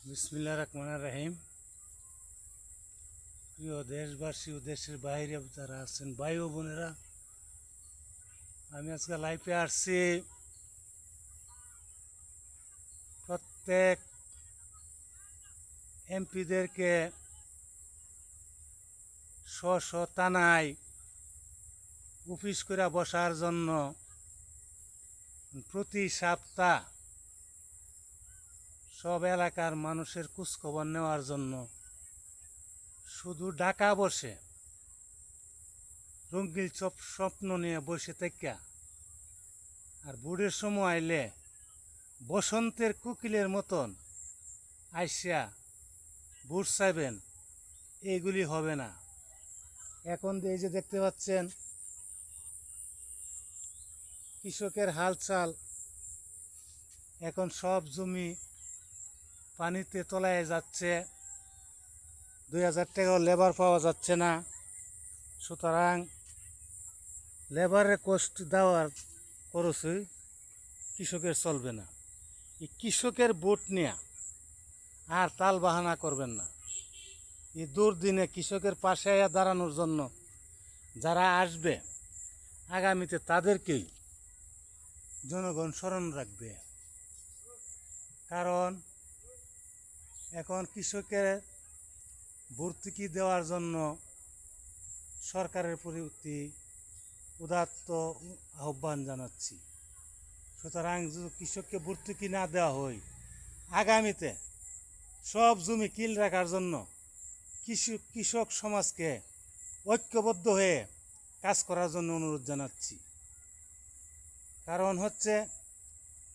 বিসমিল্লাহির রহমানির রহিম। প্রিয় দেশবাসী ও দেশের বাইরে যারা আছেন ভাই ও বোনেরা, আমি আজকে লাইভে আসছি প্রত্যেক এমপিদেরকে স্ব থানায় অফিস করে বসার জন্য প্রতি সপ্তাহ সব এলাকার মানুষের খোঁজখবর নেওয়ার জন্য শুধু ঢাকা বসে রঙিন স্বপ্ন নিয়ে বসে থেকে আর বুড়ের সময় আইলে বসন্তের কোকিলের মতন আইসা ভোট চাইবেন, এইগুলি হবে না। এখন এই যে দেখতে পাচ্ছেন কৃষকের হালচাল, এখন সব জমি পানিতে তলায় যাচ্ছে, 2000 টাকাও লেবার পাওয়া যাচ্ছে না। সুতরাং লেবারের কষ্ট দেওয়ার খরচই কৃষকের চলবে না। এই কৃষকের ভোট নিয়ে আর তাল বাহানা করবেন না। এই দুর্দিনে কৃষকের পাশে দাঁড়ানোর জন্য যারা আসবে আগামীতে তাদেরকেই জনগণ স্মরণ রাখবে। কারণ এখন কৃষকের ভর্তুকি দেওয়ার জন্য সরকারের প্রতি উদাত্ত আহ্বান জানাচ্ছি। সুতরাং যদি কৃষককে ভর্তুকি না দেওয়া হয়, আগামীতে সব জমি কিল রাখার জন্য কৃষক সমাজকে ঐক্যবদ্ধ হয়ে কাজ করার জন্য অনুরোধ জানাচ্ছি। কারণ হচ্ছে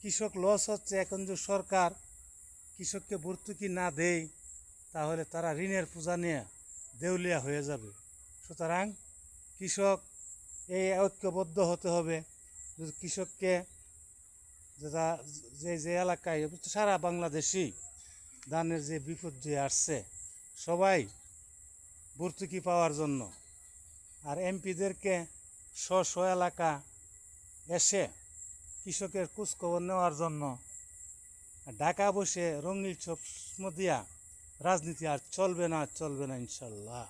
কৃষক লস হচ্ছে। এখন যে সরকার কৃষককে ভর্তুকি না দেয়, তাহলে তারা ঋণের বোঝা নিয়ে দেউলিয়া হয়ে যাবে। সুতরাং কৃষক এই ঐক্যবদ্ধ হতে হবে। যদি কৃষককে যে এলাকায় সারা বাংলাদেশই ধানের যে বিপর্যয় আসছে, সবাই ভর্তুকি পাওয়ার জন্য আর এমপিদেরকে স্ব এলাকা এসে কৃষকের খোঁজখবর নেওয়ার জন্য ঢাকা বসে রঙিন স্বপ্ন দিয়া রাজনীতি আর চলবে না ইনশাল্লাহ।